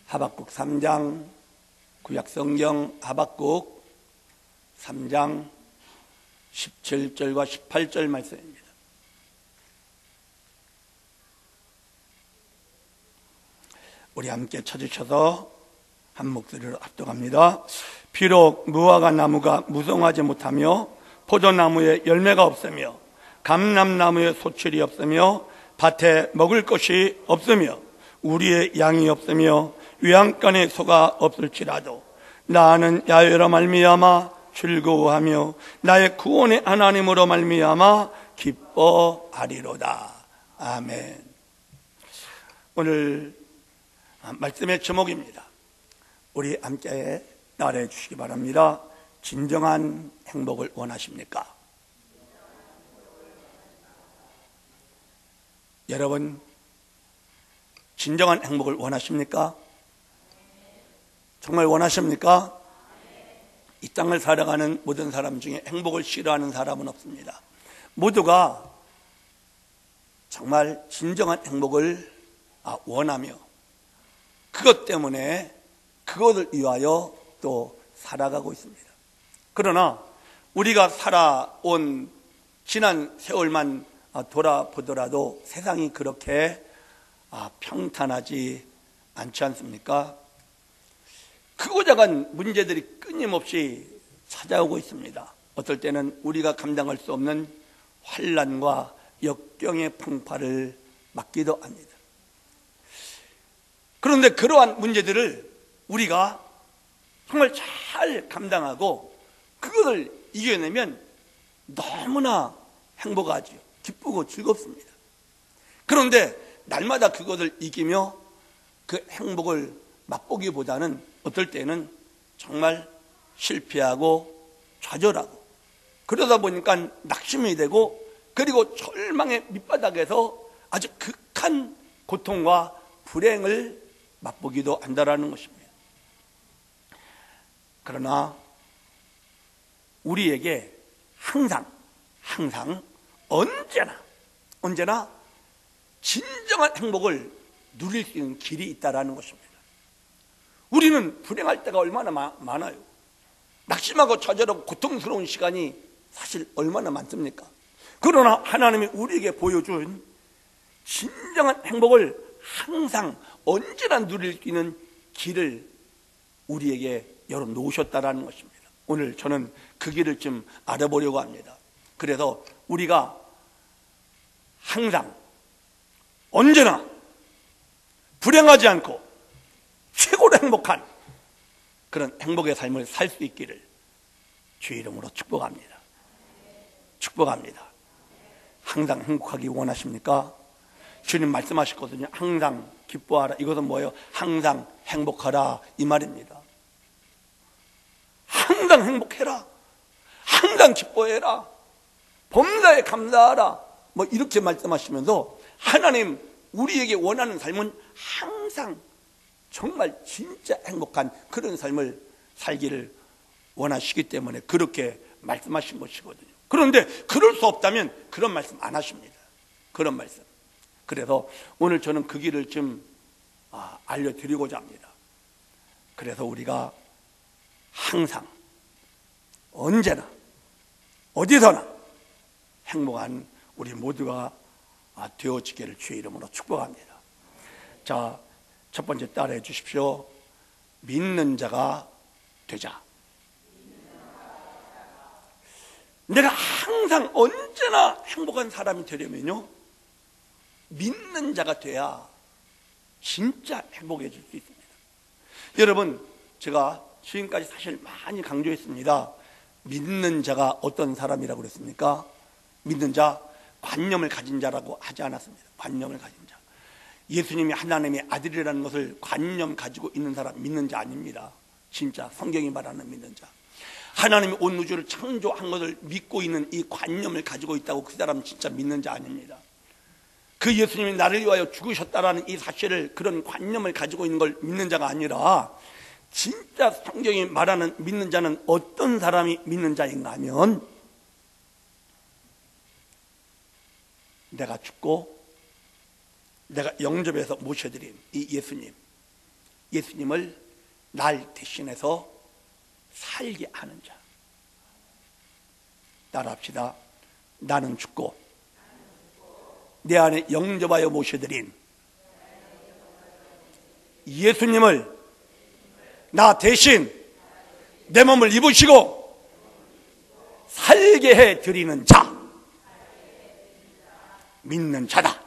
하박국 3장, 구약성경 하박국 3장 17절과 18절 말씀입니다. 우리 함께 찾으셔서 한 목소리로 합독합니다. 비록 무화과 나무가 무성하지 못하며 포도나무에 열매가 없으며 감람나무에 소출이 없으며 밭에 먹을 것이 없으며 우리의 양이 없으며 외양간에 소가 없을지라도 나는 야훼로 말미암아 즐거워하며 나의 구원의 하나님으로 말미암아 기뻐하리로다. 아멘. 오늘 말씀의 제목입니다. 우리 함께 따라해 주시기 바랍니다. 진정한 행복을 원하십니까? 여러분, 진정한 행복을 원하십니까? 정말 원하십니까? 이 땅을 살아가는 모든 사람 중에 행복을 싫어하는 사람은 없습니다. 모두가 정말 진정한 행복을 원하며 그것 때문에 그것을 위하여 또 살아가고 있습니다. 그러나 우리가 살아온 지난 세월만 돌아보더라도 세상이 그렇게 평탄하지 않지 않습니까? 크고 작은 문제들이 끊임없이 찾아오고 있습니다. 어떨 때는 우리가 감당할 수 없는 환난과 역경의 풍파를 맞기도 합니다. 그런데 그러한 문제들을 우리가 정말 잘 감당하고 그것을 이겨내면 너무나 행복하지요. 기쁘고 즐겁습니다. 그런데 날마다 그것을 이기며 그 행복을 맛보기보다는 어떨 때는 정말 실패하고 좌절하고 그러다 보니까 낙심이 되고 그리고 절망의 밑바닥에서 아주 극한 고통과 불행을 맛보기도 한다라는 것입니다. 그러나 우리에게 항상 언제나 진정한 행복을 누릴 수 있는 길이 있다라는 것입니다. 우리는 불행할 때가 얼마나 많아요. 낙심하고 좌절하고 고통스러운 시간이 사실 얼마나 많습니까? 그러나 하나님이 우리에게 보여준 진정한 행복을 항상 언제나 누릴 수 있는 길을 우리에게 열어놓으셨다라는 것입니다. 오늘 저는 그 길을 좀 알아보려고 합니다. 그래서 우리가 항상 언제나 불행하지 않고 최고로 행복한 그런 행복의 삶을 살 수 있기를 주의 이름으로 축복합니다. 축복합니다. 항상 행복하기 원하십니까? 주님 말씀하셨거든요. 항상 기뻐하라. 이것은 뭐예요? 항상 행복하라 이 말입니다. 항상 행복해라. 항상 기뻐해라. 범사에 감사하라. 뭐 이렇게 말씀하시면서 하나님 우리에게 원하는 삶은 항상 정말 진짜 행복한 그런 삶을 살기를 원하시기 때문에 그렇게 말씀하신 것이거든요. 그런데 그럴 수 없다면 그런 말씀 안 하십니다. 그런 말씀. 그래서 오늘 저는 그 길을 좀 알려드리고자 합니다. 그래서 우리가 항상 언제나 어디서나 행복한 우리 모두가 되어지기를 주의 이름으로 축복합니다. 자, 첫 번째 따라해 주십시오. 믿는 자가 되자. 내가 항상 언제나 행복한 사람이 되려면요, 믿는 자가 돼야 진짜 행복해질 수 있습니다. 여러분, 제가 지금까지 사실 많이 강조했습니다. 믿는 자가 어떤 사람이라고 그랬습니까? 믿는 자, 관념을 가진 자라고 하지 않았습니다. 관념을 가진 자. 예수님이 하나님의 아들이라는 것을 관념 가지고 있는 사람 믿는 자 아닙니다. 진짜 성경이 말하는 믿는 자. 하나님이 온 우주를 창조한 것을 믿고 있는 이 관념을 가지고 있다고 그 사람은 진짜 믿는 자 아닙니다. 그 예수님이 나를 위하여 죽으셨다라는 이 사실을, 그런 관념을 가지고 있는 걸 믿는 자가 아니라, 진짜 성경이 말하는 믿는 자는 어떤 사람이 믿는 자인가 하면, 내가 죽고 내가 영접해서 모셔드린 이 예수님, 예수님을 날 대신해서 살게 하는 자. 따라합시다. 나는 죽고 내 안에 영접하여 모셔드린 예수님을 나 대신 내 몸을 입으시고 살게 해드리는 자, 믿는 자다.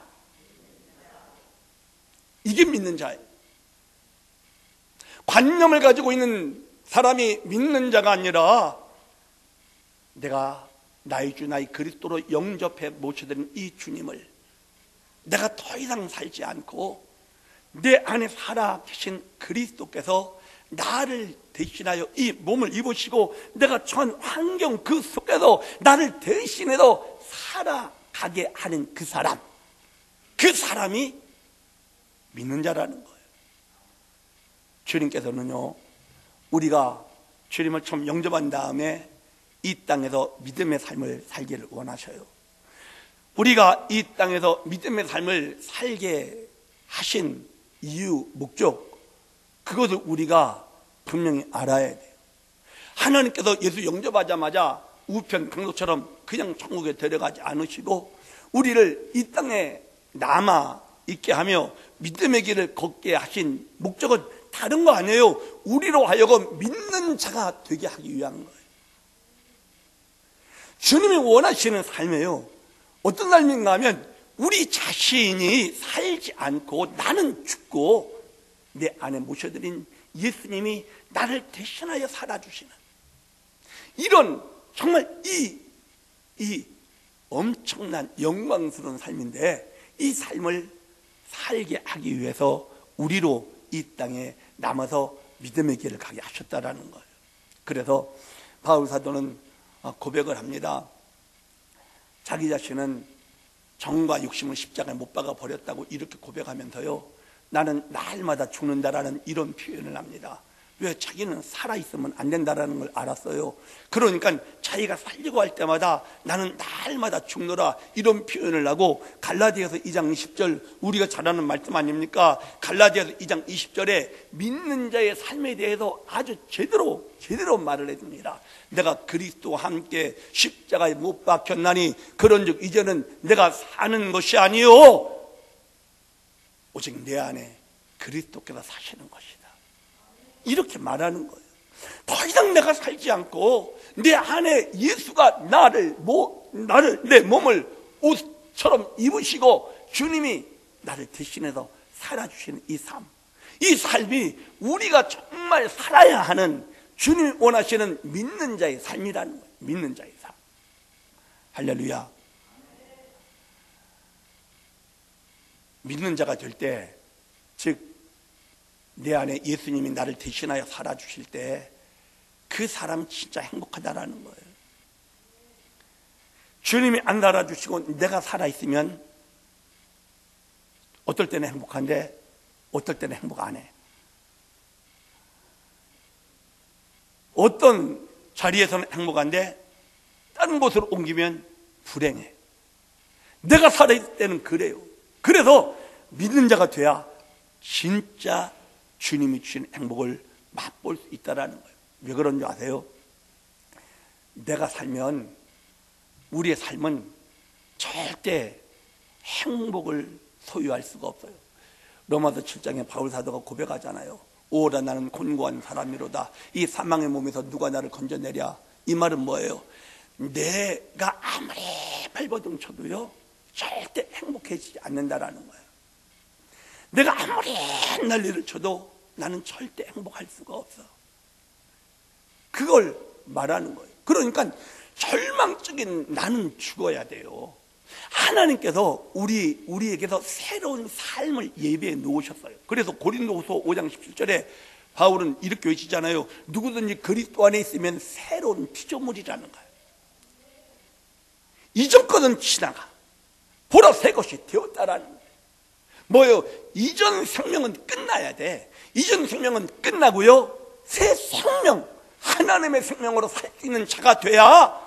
이게 믿는 자예요. 관념을 가지고 있는 사람이 믿는 자가 아니라 내가 나의 주 나의 그리스도로 영접해 모셔드린 이 주님을 내가 더 이상 살지 않고 내 안에 살아 계신 그리스도께서 나를 대신하여 이 몸을 입으시고 내가 처한 환경 그 속에서 나를 대신해서 살아가게 하는 그 사람이 믿는 자라는 거예요. 주님께서는요, 우리가 주님을 처음 영접한 다음에 이 땅에서 믿음의 삶을 살기를 원하셔요. 우리가 이 땅에서 믿음의 삶을 살게 하신 이유, 목적, 그것을 우리가 분명히 알아야 돼요. 하나님께서 예수 영접하자마자 우편 강도처럼 그냥 천국에 데려가지 않으시고 우리를 이 땅에 남아 있게 하며 믿음의 길을 걷게 하신 목적은 다른 거 아니에요. 우리로 하여금 믿는 자가 되게 하기 위한 거예요. 주님이 원하시는 삶이에요. 어떤 삶인가 하면 우리 자신이 살지 않고 나는 죽고 내 안에 모셔드린 예수님이 나를 대신하여 살아주시는 이런 정말 이 엄청난 영광스러운 삶인데, 이 삶을 살게 하기 위해서 우리로 이 땅에 남아서 믿음의 길을 가게 하셨다라는 거예요. 그래서 바울 사도는 고백을 합니다. 자기 자신은 정과 욕심을 십자가에 못 박아 버렸다고 이렇게 고백하면서요, 나는 날마다 죽는다라는 이런 표현을 합니다. 왜? 자기는 살아있으면 안 된다라는 걸 알았어요. 그러니까 자기가 살려고 할 때마다 나는 날마다 죽노라 이런 표현을 하고, 갈라디아서 2장 20절 우리가 잘 아는 말씀 아닙니까? 갈라디아서 2장 20절에 믿는 자의 삶에 대해서 아주 제대로 말을 해줍니다. 내가 그리스도와 함께 십자가에 못 박혔나니 그런즉 이제는 내가 사는 것이 아니요 오직 내 안에 그리스도께서 사시는 것이다. 이렇게 말하는 거예요. 더 이상 내가 살지 않고 내 안에 예수가 내 몸을 옷처럼 입으시고 주님이 나를 대신해서 살아주시는 이 삶이 우리가 정말 살아야 하는, 주님이 원하시는 믿는 자의 삶이라는 거예요. 믿는 자의 삶. 할렐루야. 믿는 자가 될 때, 즉 내 안에 예수님이 나를 대신하여 살아주실 때 그 사람은 진짜 행복하다라는 거예요. 주님이 안 살아주시고 내가 살아있으면 어떨 때는 행복한데 어떨 때는 행복 안 해. 어떤 자리에서는 행복한데 다른 곳으로 옮기면 불행해. 내가 살아있을 때는 그래요. 그래서 믿는 자가 돼야 진짜 주님이 주신 행복을 맛볼 수 있다는 거예요. 왜 그런지 아세요? 내가 살면, 우리의 삶은 절대 행복을 소유할 수가 없어요. 로마서 7장에 바울 사도가 고백하잖아요. 오라 나는 곤고한 사람이로다. 이 사망의 몸에서 누가 나를 건져내랴. 이 말은 뭐예요? 내가 아무리 발버둥 쳐도요 절대 행복해지지 않는다라는 거예요. 내가 아무리 난리를 쳐도 나는 절대 행복할 수가 없어. 그걸 말하는 거예요. 그러니까 절망적인 나는 죽어야 돼요. 하나님께서 우리에게서 새로운 삶을 예비해 놓으셨어요. 그래서 고린도후서 5장 17절에 바울은 이렇게 외치잖아요. 누구든지 그리스도 안에 있으면 새로운 피조물이라는 거예요. 이전 것은 지나가 보라 새 것이 되었다라는 거예요. 뭐요? 이전 생명은 끝나야 돼. 이전 생명은 끝나고요 새 생명, 하나님의 생명으로 살 수 있는 자가 돼야,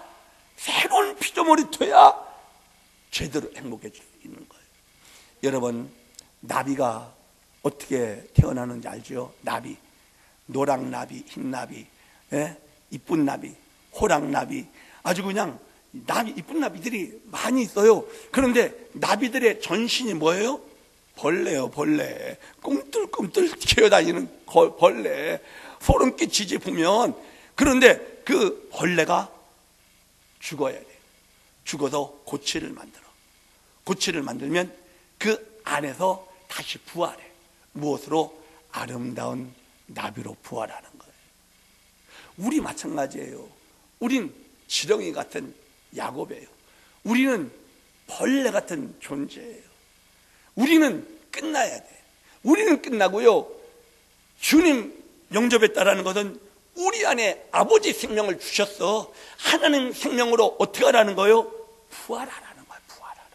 새로운 피조물이 돼야 제대로 행복해질 수 있는 거예요. 여러분, 나비가 어떻게 태어나는지 알죠? 나비, 노랑나비, 흰나비, 예? 이쁜 나비, 호랑나비, 아주 그냥 나비, 이쁜 나비들이 많이 있어요. 그런데 나비들의 전신이 뭐예요? 벌레요, 벌레. 꿈틀꿈틀 기어다니는 벌레. 소름 끼치지 보면. 그런데 그 벌레가 죽어야 돼. 죽어서 고치를 만들어. 고치를 만들면 그 안에서 다시 부활해. 무엇으로? 아름다운 나비로 부활하는 거예요. 우리 마찬가지예요. 우린 지렁이 같은 야곱이에요. 우리는 벌레 같은 존재예요. 우리는 끝나야 돼. 우리는 끝나고요, 주님 영접했다라는 것은 우리 안에 아버지 생명을 주셨어. 하나님 생명으로 어떻게 하라는 거예요? 부활하라는 거예요. 부활하라.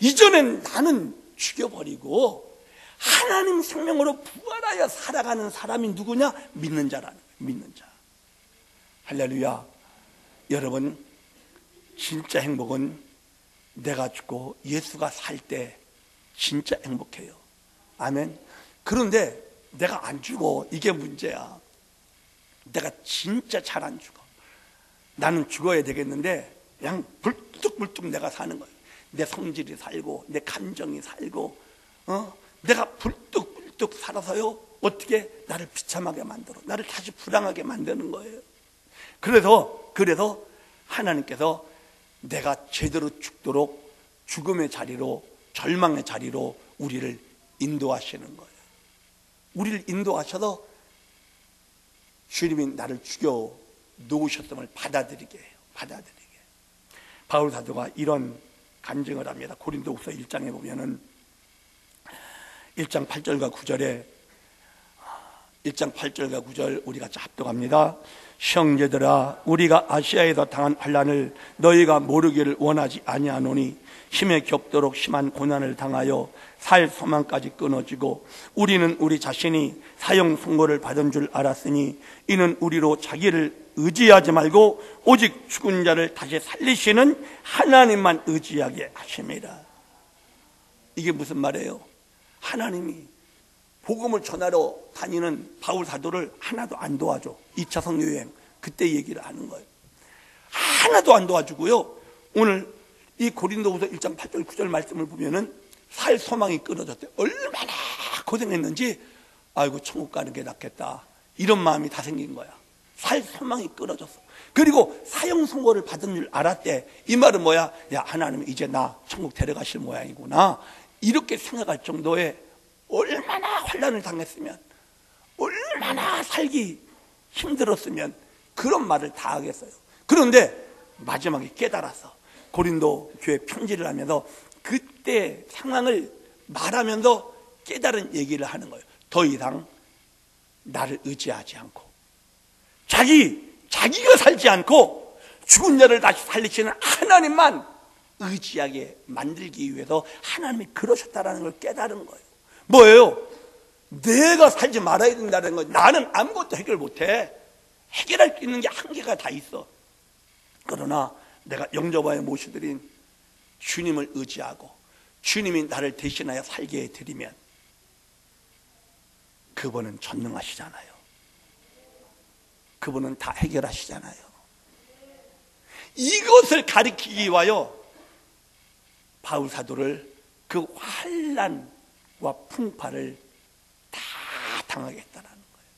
이전엔 나는 죽여버리고 하나님 생명으로 부활하여 살아가는 사람이 누구냐? 믿는 자라는 거예요. 믿는 자. 할렐루야. 여러분, 진짜 행복은 내가 죽고 예수가 살 때 진짜 행복해요. 아멘. 그런데 내가 안 죽어. 이게 문제야. 내가 진짜 잘 안 죽어. 나는 죽어야 되겠는데 그냥 불뚝불뚝 내가 사는 거예요. 내 성질이 살고 내 감정이 살고 내가 불뚝불뚝 살아서요, 어떻게 나를 비참하게 만들어, 나를 다시 불행하게 만드는 거예요. 그래서 하나님께서 내가 제대로 죽도록 죽음의 자리로, 절망의 자리로 우리를 인도하시는 거예요. 우리를 인도하셔서 주님이 나를 죽여 놓으셨음을 받아들이게 해요. 받아들이게. 바울 사도가 이런 간증을 합니다. 고린도후서 1장에 보면은 1장 8절과 9절에 1장 8절과 9절 우리 같이 합독합니다. 형제들아, 우리가 아시아에서 당한 환난을 너희가 모르기를 원하지 아니하노니 힘에 겹도록 심한 고난을 당하여 살 소망까지 끊어지고 우리는 우리 자신이 사형 선고를 받은 줄 알았으니 이는 우리로 자기를 의지하지 말고 오직 죽은 자를 다시 살리시는 하나님만 의지하게 하심이라. 이게 무슨 말이에요? 하나님이 복음을 전하러 다니는 바울 사도를 하나도 안 도와줘. 2차 선교여행 그때 얘기를 하는 거예요. 하나도 안 도와주고요, 오늘 이 고린도후서 1장 8절 9절 말씀을 보면은 살 소망이 끊어졌대요. 얼마나 고생했는지 아이고 천국 가는 게 낫겠다 이런 마음이 다 생긴 거야. 살 소망이 끊어졌어. 그리고 사형 선고를 받은 줄 알았대. 이 말은 뭐야? 야, 하나님 이제 나 천국 데려가실 모양이구나 이렇게 생각할 정도의, 얼마나 환난을 당했으면, 얼마나 살기 힘들었으면 그런 말을 다 하겠어요. 그런데 마지막에 깨달았어. 고린도 교회 편지를 하면서 그때 상황을 말하면서 깨달은 얘기를 하는 거예요. 더 이상 나를 의지하지 않고 자기가 살지 않고 죽은 자를 다시 살리시는 하나님만 의지하게 만들기 위해서 하나님이 그러셨다는 걸 깨달은 거예요. 뭐예요? 내가 살지 말아야 된다는 거. 나는 아무것도 해결 못해. 해결할 수 있는 게 한계가 다 있어. 그러나 내가 영접하여 모셔드린 주님을 의지하고 주님이 나를 대신하여 살게 해드리면 그분은 전능하시잖아요. 그분은 다 해결하시잖아요. 이것을 가리키기 위하여 바울 사도를 그 환난과 풍파를 다 당하게 했다는 거예요.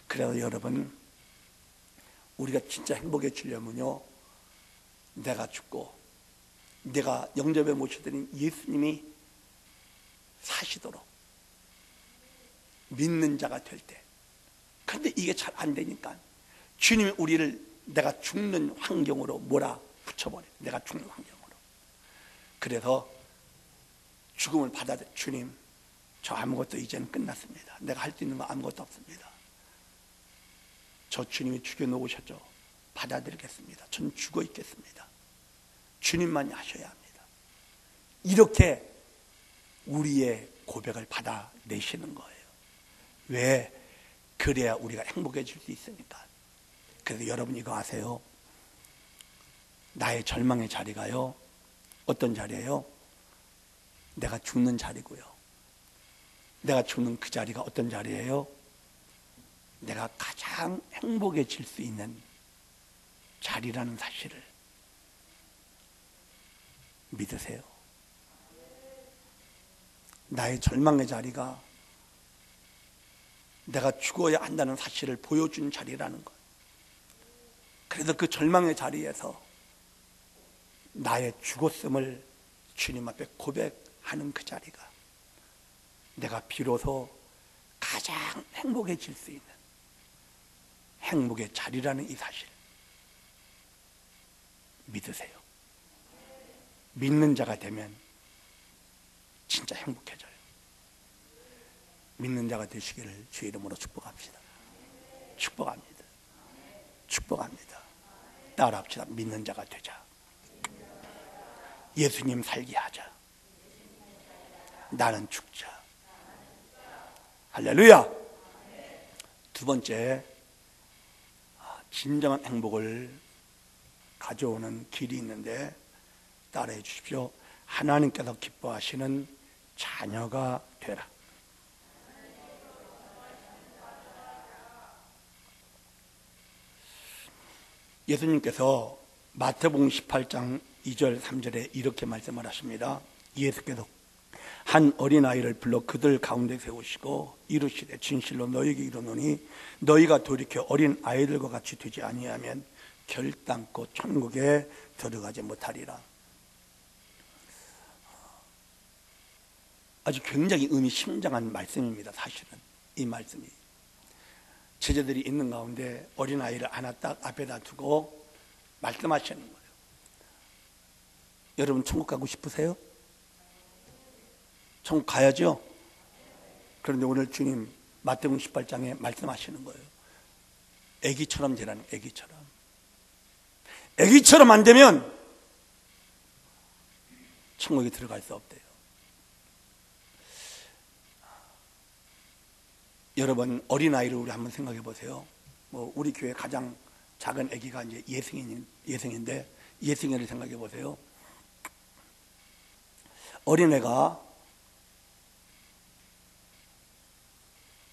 그래서 여러분, 우리가 진짜 행복해지려면요, 내가 죽고 내가 영접에 모셔드린 예수님이 사시도록 믿는 자가 될 때. 그런데 이게 잘 안 되니까 주님이 우리를 내가 죽는 환경으로 몰아붙여버려요. 내가 죽는 환경으로. 그래서 죽음을 받아들여. 주님, 저 아무것도 이제는 끝났습니다. 내가 할 수 있는 거 아무것도 없습니다. 저 주님이 죽여놓으셨죠. 받아들이겠습니다. 전 죽어 있겠습니다. 주님만이 하셔야 합니다. 이렇게 우리의 고백을 받아내시는 거예요. 왜? 그래야 우리가 행복해질 수 있으니까. 그래서 여러분 이거 아세요? 나의 절망의 자리가요, 어떤 자리예요? 내가 죽는 자리고요, 내가 죽는 그 자리가 어떤 자리예요? 내가 가장 행복해질 수 있는 자리라는 사실을 믿으세요. 나의 절망의 자리가 내가 죽어야 한다는 사실을 보여준 자리라는 것. 그래서 그 절망의 자리에서 나의 죽었음을 주님 앞에 고백하는 그 자리가 내가 비로소 가장 행복해질 수 있는 행복의 자리라는 이 사실 믿으세요. 믿는 자가 되면 진짜 행복해져요. 믿는 자가 되시기를 주의 이름으로 축복합시다. 축복합니다. 축복합니다. 따라합시다. 믿는 자가 되자. 예수님 살게 하자. 나는 죽자. 할렐루야. 두 번째, 진정한 행복을 가져오는 길이 있는데 따라해 주십시오. 하나님께서 기뻐하시는 자녀가 되라. 예수님께서 마태복음 18장 2절 3절에 이렇게 말씀을 하십니다. 예수께서 한 어린아이를 불러 그들 가운데 세우시고 이르시되 진실로 너희에게 이르노니 너희가 돌이켜 어린아이들과 같이 되지 아니하면 결단코 천국에 들어가지 못하리라. 아주 굉장히 의미심장한 말씀입니다. 사실은 이 말씀이 제자들이 있는 가운데 어린아이를 하나 딱 앞에다 두고 말씀하시는 거예요. 여러분 천국 가고 싶으세요? 천국 가야죠. 그런데 오늘 주님 마태복음 18장에 말씀하시는 거예요. 애기처럼 되라는, 애기처럼 안 되면 천국에 들어갈 수 없대요. 여러분 어린아이를 우리 한번 생각해 보세요. 우리 교회 가장 작은 아기가 이제 예승인데 예승이를 생각해 보세요. 어린애가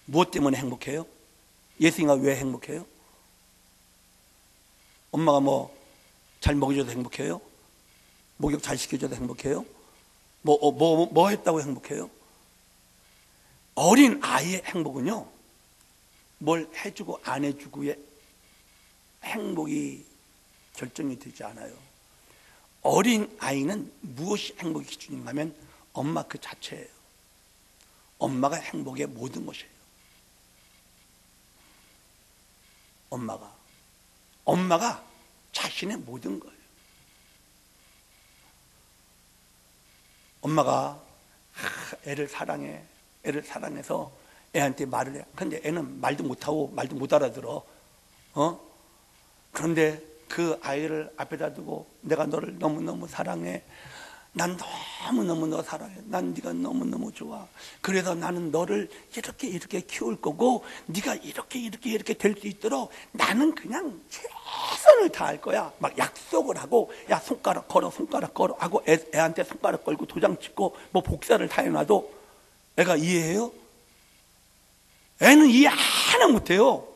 무엇 때문에 행복해요? 예승이가 왜 행복해요? 엄마가 잘 먹여줘도 행복해요? 목욕 잘 시켜줘도 행복해요? 뭐 했다고 행복해요? 어린 아이의 행복은요, 뭘 해주고 안 해주고의 행복이 결정이 되지 않아요. 어린 아이는 무엇이 행복의 기준인가 하면 엄마 그 자체예요. 엄마가 행복의 모든 것이에요. 엄마가 자신의 모든 거예요. 엄마가 애를 사랑해서 애한테 말을 해. 그런데 애는 말도 못하고 말도 못 알아들어. 그런데 그 아이를 앞에다 두고 내가 너를 너무너무 사랑해. 난 너무너무 너 사랑해. 난 네가 너무너무 좋아. 그래서 나는 너를 이렇게 키울 거고 네가 이렇게 될 수 있도록 나는 그냥 최선을 다할 거야. 막 약속을 하고 야 손가락 걸어 하고 애한테 손가락 걸고 도장 찍고 복사를 다 해놔도 애가 이해해요? 애는 이해 하나 못해요.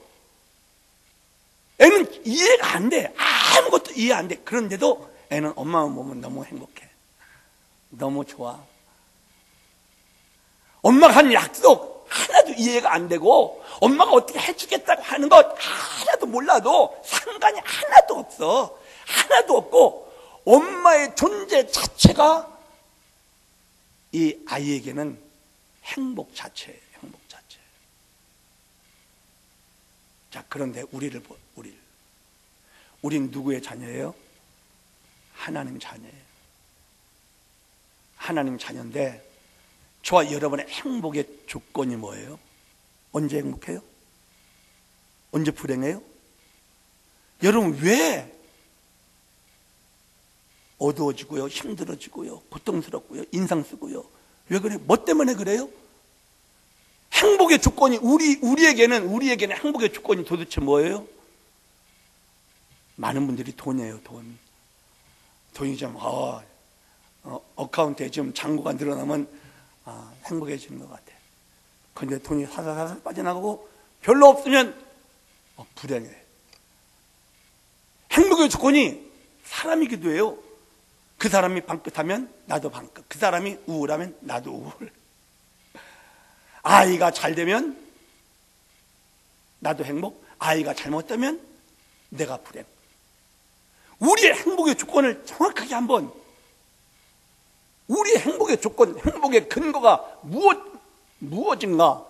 애는 이해가 안 돼. 아무것도 이해 안 돼. 그런데도 애는 엄마만 보면 너무 행복해. 너무 좋아. 엄마가 한 약속 하나도 이해가 안 되고 엄마가 어떻게 해주겠다고 하는 것 하나도 몰라도 상관이 하나도 없어. 하나도 없고 엄마의 존재 자체가 이 아이에게는 행복 자체예요. 행복 자체. 자, 그런데 우린 누구의 자녀예요? 하나님 자녀예요. 하나님 자녀인데 저와 여러분의 행복의 조건이 뭐예요? 언제 행복해요? 언제 불행해요? 여러분 왜 어두워지고요, 힘들어지고요, 고통스럽고요, 인상 쓰고요? 왜 그래요? 뭐 때문에 그래요? 행복의 조건이 우리에게는 행복의 조건이 도대체 뭐예요? 많은 분들이 돈이에요. 돈이 좀 어카운트에 좀 잔고가 늘어나면 행복해지는 것 같아. 근데 돈이 사사사사 빠져나가고 별로 없으면 불행해. 행복의 조건이 사람이기도 해요. 그 사람이 방긋하면 나도 방긋, 그 사람이 우울하면 나도 우울. 아이가 잘 되면 나도 행복, 아이가 잘못되면 내가 불행. 우리의 행복의 조건을 정확하게 한번, 우리의 행복의 조건, 행복의 근거가 무엇인가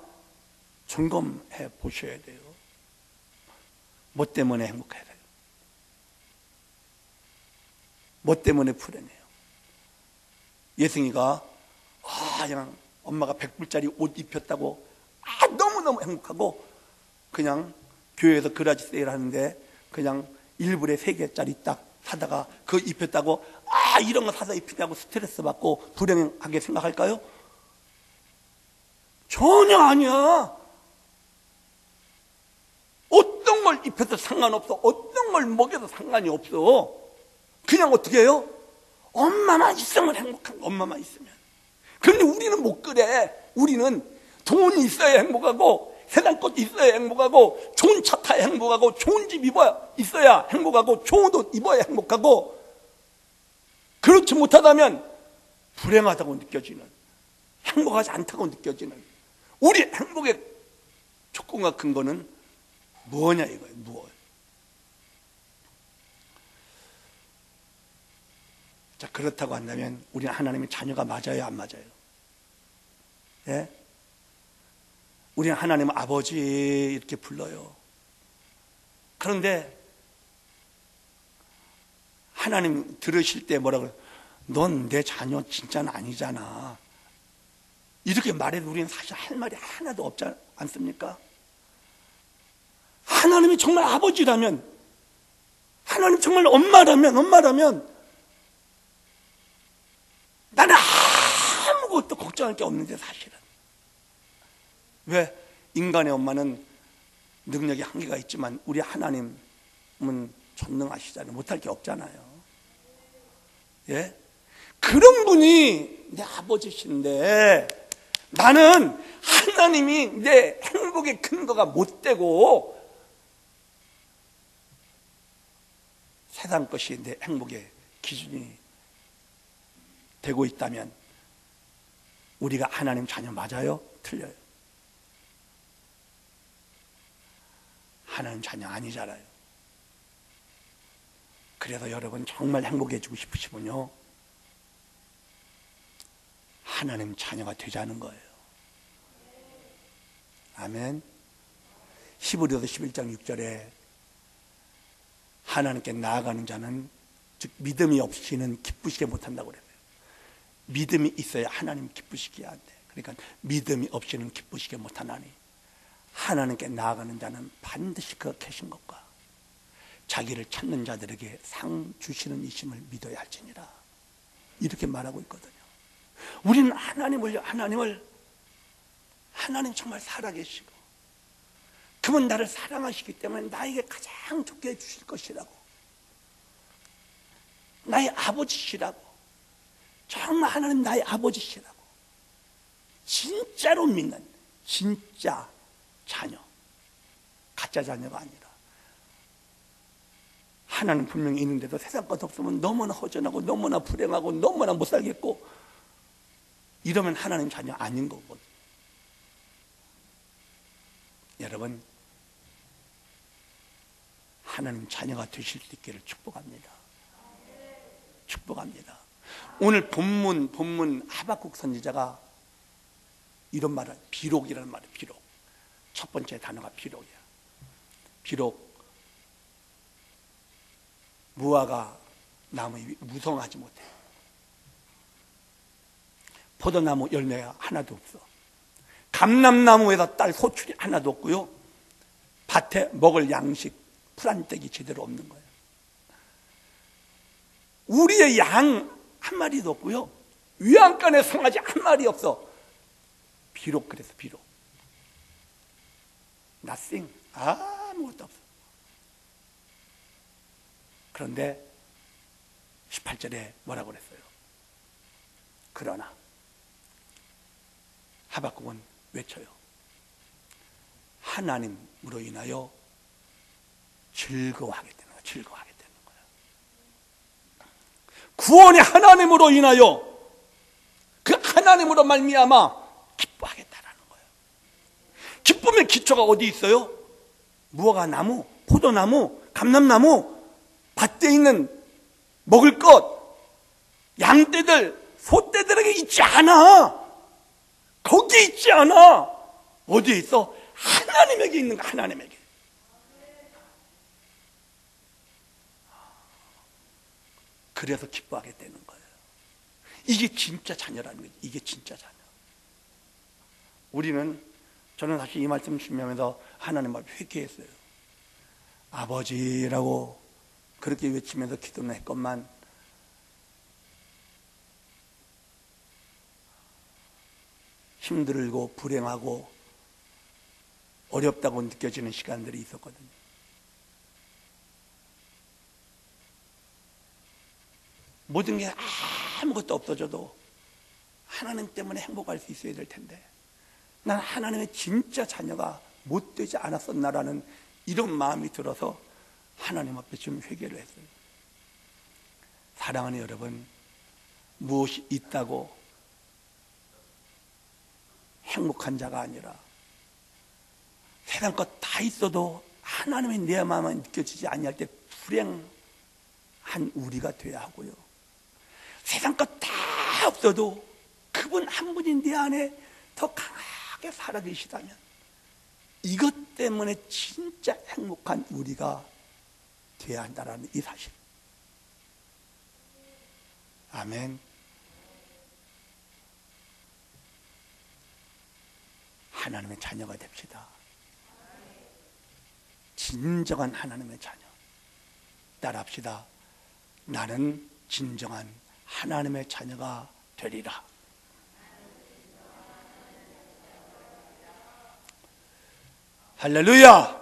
점검해 보셔야 돼요. 뭐 때문에 행복해요? 뭐 때문에 불행해요? 예승이가 그냥 엄마가 100불짜리 옷 입혔다고 너무너무 행복하고, 그냥 교회에서 그라지 세일 하는데 그냥 1불에 3개짜리 딱 사다가 그거 입혔다고 이런 거 사다 입히냐고 스트레스 받고 불행하게 생각할까요? 전혀 아니야. 어떤 걸 입혀도 상관없어. 어떤 걸 먹여도 상관이 없어. 그냥 어떻게 해요? 엄마만 있으면 행복한 거, 엄마만 있으면. 그런데 우리는 못 그래. 우리는 돈이 있어야 행복하고, 세상 것도 있어야 행복하고, 좋은 차 타야 행복하고, 좋은 집 있어야 행복하고, 좋은 옷 입어야 행복하고, 그렇지 못하다면 불행하다고 느껴지는, 행복하지 않다고 느껴지는 우리 행복의 조건과 근거는 뭐냐 이거예요. 무엇? 자, 그렇다고 한다면 우리는 하나님의 자녀가 맞아요, 안 맞아요? 예? 우리는 하나님을 아버지 이렇게 불러요. 그런데 하나님 들으실 때 뭐라고 그래요? 넌 내 자녀 진짜는 아니잖아. 이렇게 말해도 우리는 사실 할 말이 하나도 없지 않습니까? 하나님이 정말 아버지라면, 하나님 정말 엄마라면 나는 아무것도 걱정할 게 없는데, 사실은. 왜? 인간의 엄마는 능력이 한계가 있지만 우리 하나님은 전능하시잖아요. 못할 게 없잖아요. 예? 그런 분이 내 아버지신데 나는 하나님이 내 행복의 근거가 못 되고 세상 것이 내 행복의 기준이 되고 있다면 우리가 하나님 자녀 맞아요? 틀려요? 하나님 자녀 아니잖아요. 그래서 여러분 정말 행복해지고 싶으시면요, 하나님 자녀가 되자는 거예요. 아멘. 히브리서 11장 6절에 하나님께 나아가는 자는, 즉 믿음이 없이는 기쁘시게 못한다고 그랬어요. 믿음이 있어야 하나님 기쁘시게 한대. 그러니까 믿음이 없이는 기쁘시게 못하나니 하나님께 나아가는 자는 반드시 그가 계신 것과 자기를 찾는 자들에게 상 주시는 이심을 믿어야 할지니라. 이렇게 말하고 있거든요. 우리는 하나님 정말 살아계시고 그분 나를 사랑하시기 때문에 나에게 가장 좋게 해주실 것이라고, 나의 아버지시라고, 정말 하나님 나의 아버지시라고 진짜로 믿는 진짜 자녀, 가짜 자녀가 아니라 하나님 분명히 있는데도 세상 것 없으면 너무나 허전하고 너무나 불행하고 너무나 못 살겠고 이러면 하나님 자녀 아닌 거거든요. 여러분, 하나님 자녀가 되실 수 있기를 축복합니다. 축복합니다. 오늘 본문 하박국 선지자가 이런 말을, 비록이라는 말이에요. 비록. 첫 번째 단어가 비록이야. 비록 무화과 나무에 무성하지 못해. 포도나무 열매가 하나도 없어. 감람나무에다 딸 소출이 하나도 없고요. 밭에 먹을 양식, 풀한떼기 제대로 없는 거예요. 우리의 양 한 마리도 없고요. 위안간에 송아지 한 마리 없어. 비록 그래서 비록. nothing. 아무것도 없어. 그런데 18절에 뭐라고 그랬어요? 그러나 하박국은 외쳐요. 하나님으로 인하여 즐거워하게 되는 거예요. 즐거워하게 되는 거예요. 구원의 하나님으로 인하여 그 하나님으로 말미암아 기뻐하겠다라는 거예요. 기쁨의 기초가 어디 있어요? 무화과 나무, 포도나무, 감람나무, 밭에 있는 먹을 것, 양떼들, 소떼들에게 있지 않아. 거기에 있지 않아. 어디에 있어? 하나님에게 있는 거야. 하나님에게. 그래서 기뻐하게 되는 거예요. 이게 진짜 자녀라는 거예요. 이게 진짜 자녀. 저는 사실 이 말씀 준비하면서 하나님 앞에 회개했어요. 아버지라고 그렇게 외치면서 기도는 했건만 힘들고 불행하고 어렵다고 느껴지는 시간들이 있었거든요. 모든 게 아무것도 없어져도 하나님 때문에 행복할 수 있어야 될 텐데 난 하나님의 진짜 자녀가 못 되지 않았었나라는 이런 마음이 들어서 하나님 앞에 좀 회개를 했어요. 사랑하는 여러분, 무엇이 있다고 행복한 자가 아니라 세상 것 다 있어도 하나님의 내 마음만 느껴지지 아니할 때 불행한 우리가 돼야 하고요. 세상 것 다 없어도 그분 한 분이 내 안에 더 강하게 살아계시다면 이것 때문에 진짜 행복한 우리가 돼야 한다는 이 사실. 아멘. 하나님의 자녀가 됩시다. 진정한 하나님의 자녀. 따라합시다. 나는 진정한 하나님의 자녀가 되리라. 할렐루야!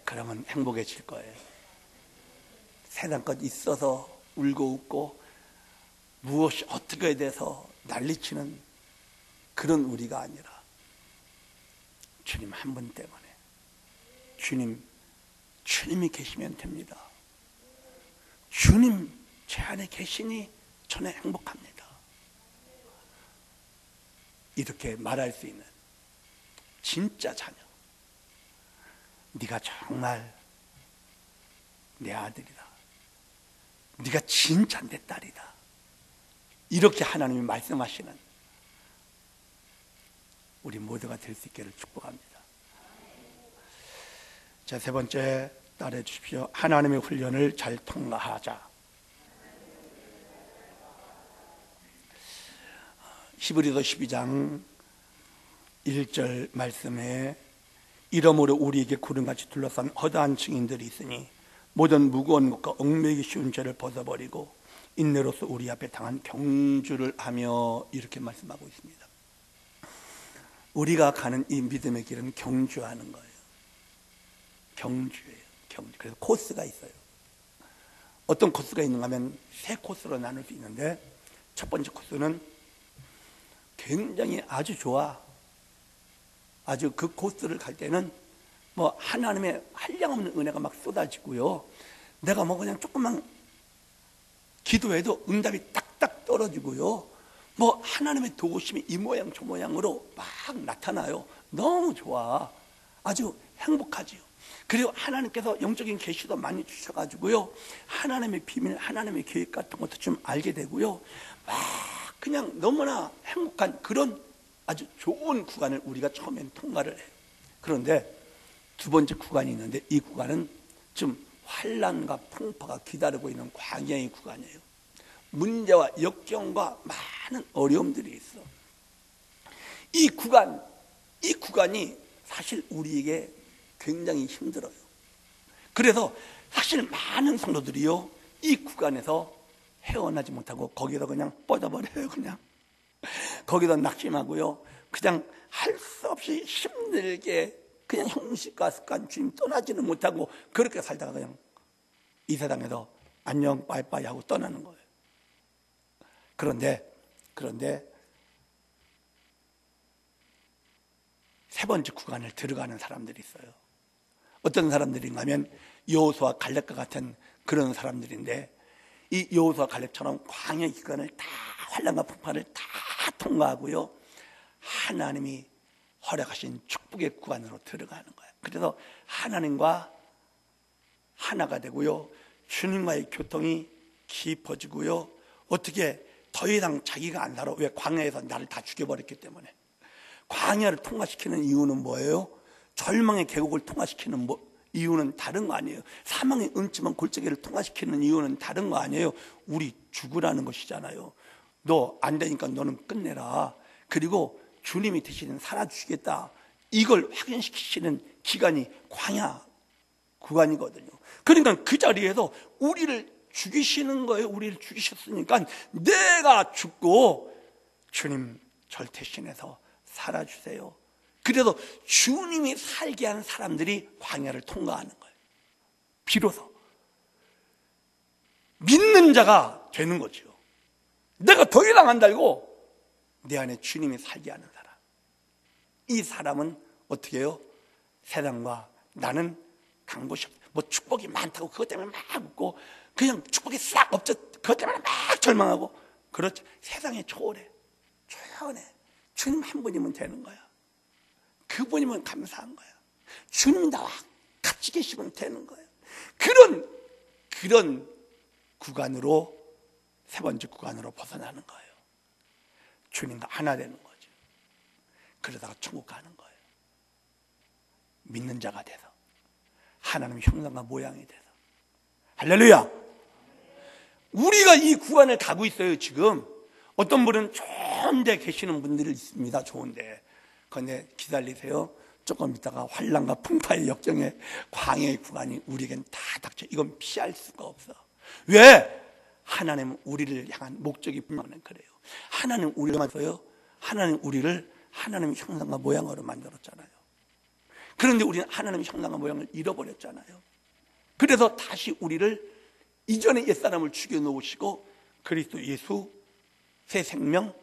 그러면 행복해질 거예요. 세상 것 있어서 울고 웃고 무엇이 어떻게 돼서 난리치는 그런 우리가 아니라 주님 한 분 때문에 주님이 계시면 됩니다. 주님 제 안에 계시니 저는 행복합니다. 이렇게 말할 수 있는 진짜 자녀. 네가 정말 내 아들이다. 네가 진짜 내 딸이다. 이렇게 하나님이 말씀하시는 우리 모두가 될 수 있기를 축복합니다. 자, 세 번째 따라해 주십시오. 하나님의 훈련을 잘 통과하자. 히브리서 12장 1절 말씀에 이러므로 우리에게 구름같이 둘러싼 허다한 증인들이 있으니 모든 무거운 것과 얽매이기 쉬운 죄를 벗어버리고 인내로서 우리 앞에 당한 경주를 하며 이렇게 말씀하고 있습니다. 우리가 가는 이 믿음의 길은 경주하는 거예요. 경주예요. 경주. 그래서 코스가 있어요. 어떤 코스가 있는가 하면 세 코스로 나눌 수 있는데 첫 번째 코스는 굉장히 아주 좋아. 아주 그 코스를 갈 때는 뭐 하나님의 한량없는 은혜가 막 쏟아지고요. 내가 뭐 그냥 조금만 기도해도 응답이 딱딱 떨어지고요. 뭐 하나님의 도우심이 이 모양 저 모양으로 막 나타나요. 너무 좋아. 아주 행복하지요. 그리고 하나님께서 영적인 계시도 많이 주셔가지고요. 하나님의 비밀, 하나님의 계획 같은 것도 좀 알게 되고요. 막 그냥 너무나 행복한 그런 아주 좋은 구간을 우리가 처음엔 통과를 해요. 그런데 두 번째 구간이 있는데 이 구간은 좀 환난과 풍파가 기다리고 있는 광야의 구간이에요. 문제와 역경과 많은 어려움들이 있어. 이 구간이 사실 우리에게 굉장히 힘들어요. 그래서 사실 많은 성도들이요, 이 구간에서 헤어나지 못하고 거기서 그냥 뻗어버려요. 그냥 거기서 낙심하고요, 그냥 할 수 없이 힘들게 그냥 형식과 습관 주님 떠나지는 못하고 그렇게 살다가 그냥 이 세상에서 안녕 빠이빠이 하고 떠나는 거예요. 그런데 세 번째 구간을 들어가는 사람들이 있어요. 어떤 사람들인가 하면 여호수아 갈렙과 같은 그런 사람들인데, 이 여호수아 갈렙처럼 광야 기간을 다, 환난과 풍파를 다 통과하고요, 하나님이 허락하신 축복의 구간으로 들어가는 거예요. 그래서 하나님과 하나가 되고요, 주님과의 교통이 깊어지고요, 어떻게 더 이상 자기가 안 살아. 왜? 광야에서 나를 다 죽여버렸기 때문에. 광야를 통과시키는 이유는 뭐예요? 절망의 계곡을 통과시키는 이유는 다른 거 아니에요. 사망의 음침한 골짜기를 통과시키는 이유는 다른 거 아니에요. 우리 죽으라는 것이잖아요. 너 안 되니까 너는 끝내라. 그리고 주님이 대신 살아주시겠다, 이걸 확인시키시는 기간이 광야 구간이거든요. 그러니까 그 자리에서 우리를 죽이시는 거예요. 우리를 죽이셨으니까 내가 죽고 주님 절 대신해서 살아주세요. 그래서 주님이 살게 하는 사람들이 광야를 통과하는 거예요. 비로소 믿는 자가 되는 거죠. 내가 더 이상 안 달고 내 안에 주님이 살게 하는 사람, 이 사람은 어떻게 해요? 세상과 나는 간 곳이 없어. 뭐 축복이 많다고 그것 때문에 막 웃고, 그냥 축복이 싹 없죠. 그것 때문에 막 절망하고. 그렇죠. 세상에 초월해, 조연해. 주님 한 분이면 되는 거야. 그분이면 감사한 거야. 주님 나와 같이 계시면 되는 거야. 그런 구간으로, 세 번째 구간으로 벗어나는 거예요. 주님과 하나 되는 거죠. 그러다가 천국 가는 거예요. 믿는 자가 돼서, 하나님의 형상과 모양이 돼서. 할렐루야. 우리가 이 구간을 가고 있어요. 지금 어떤 분은 좋은 데 계시는 분들이 있습니다. 좋은데. 그런데 기다리세요. 조금 있다가 환난과 풍파의 역경의 광야의 구간이 우리에겐 다 닥쳐. 이건 피할 수가 없어. 왜? 하나님은 우리를 향한 목적이 분명한 그래요. 하나님 우리를 만들어요. 하나님 우리를 하나님의 형상과 모양으로 만들었잖아요. 그런데 우리는 하나님의 형상과 모양을 잃어버렸잖아요. 그래서 다시 우리를 이전의 옛사람을 죽여놓으시고 그리스도 예수 새 생명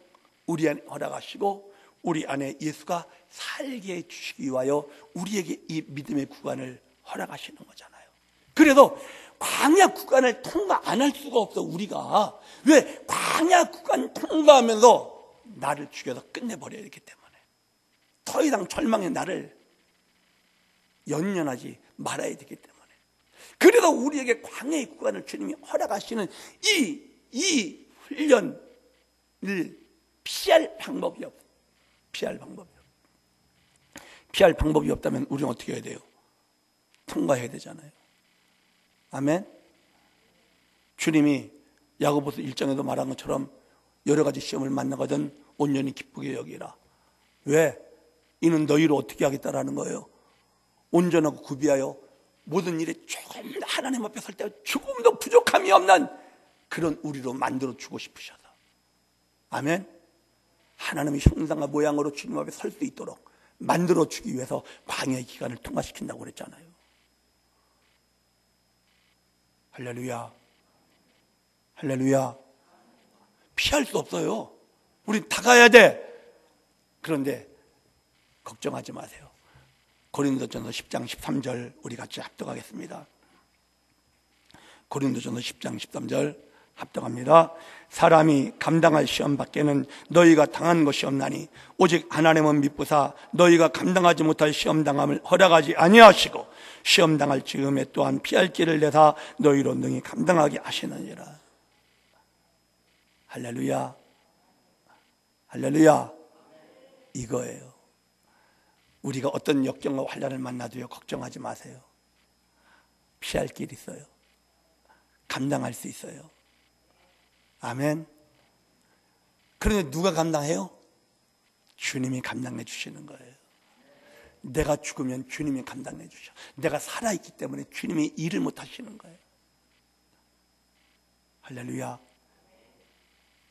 우리 안에 허락하시고 우리 안에 예수가 살게 해주시기 위하여 우리에게 이 믿음의 구간을 허락하시는 거잖아요. 그래서 광야 구간을 통과 안 할 수가 없어. 우리가 왜? 광야 구간 통과하면서 나를 죽여서 끝내버려야 되기 때문에, 더 이상 절망의 나를 연연하지 말아야 되기 때문에. 그래서 우리에게 광야의 구간을 주님이 허락하시는 이 훈련을 피할 방법이 없어. 피할 방법이 없다면 우리는 어떻게 해야 돼요? 통과해야 되잖아요. 아멘. 주님이 야고보서 1장에도 말한 것처럼 여러 가지 시험을 만나거든 온전히 기쁘게 여기라. 왜? 이는 너희를 어떻게 하겠다라는 거예요. 온전하고 구비하여 모든 일에 조금 더 하나님 앞에 설 때 조금 더 부족함이 없는 그런 우리로 만들어 주고 싶으셔서. 아멘. 하나님의 형상과 모양으로 주님 앞에 설 수 있도록 만들어 주기 위해서 광야의 기간을 통과시킨다고 그랬잖아요. 할렐루야. 할렐루야. 피할 수 없어요. 우리 다 가야 돼. 그런데 걱정하지 마세요. 고린도전서 10장 13절 우리 같이 합독하겠습니다. 고린도전서 10장 13절 합독합니다. 사람이 감당할 시험 밖에는 너희가 당한 것이 없나니 오직 하나님은 미쁘사 너희가 감당하지 못할 시험당함을 허락하지 아니하시고 시험당할 즈음에 또한 피할 길을 내사 너희로 능히 감당하게 하시느니라. 할렐루야. 할렐루야. 이거예요. 우리가 어떤 역경과 환난을 만나도요, 걱정하지 마세요. 피할 길이 있어요. 감당할 수 있어요. 아멘. 그런데 누가 감당해요? 주님이 감당해 주시는 거예요. 내가 죽으면 주님이 감당해 주셔. 내가 살아있기 때문에 주님이 일을 못 하시는 거예요. 할렐루야.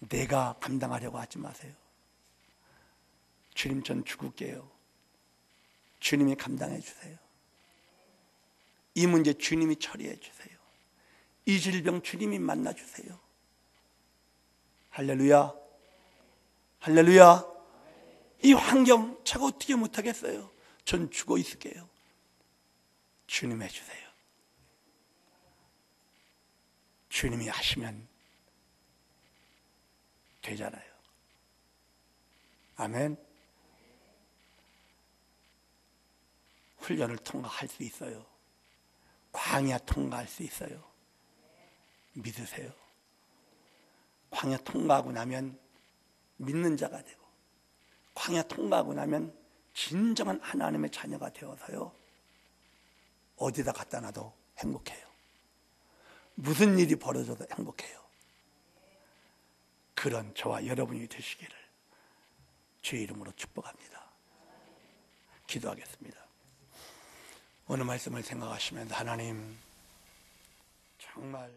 내가 감당하려고 하지 마세요. 주님, 전 죽을게요. 주님이 감당해 주세요. 이 문제 주님이 처리해 주세요. 이 질병 주님이 만나 주세요. 할렐루야. 할렐루야. 이 환경 제가 어떻게 못하겠어요. 전 죽어 있을게요. 주님 해주세요. 주님이 하시면 되잖아요. 아멘. 훈련을 통과할 수 있어요. 광야 통과할 수 있어요. 믿으세요. 광야 통과하고 나면 믿는 자가 되고, 광야 통과하고 나면 진정한 하나님의 자녀가 되어서요, 어디다 갖다 놔도 행복해요. 무슨 일이 벌어져도 행복해요. 그런 저와 여러분이 되시기를 주의 이름으로 축복합니다. 기도하겠습니다. 오늘 말씀을 생각하시면서 하나님, 정말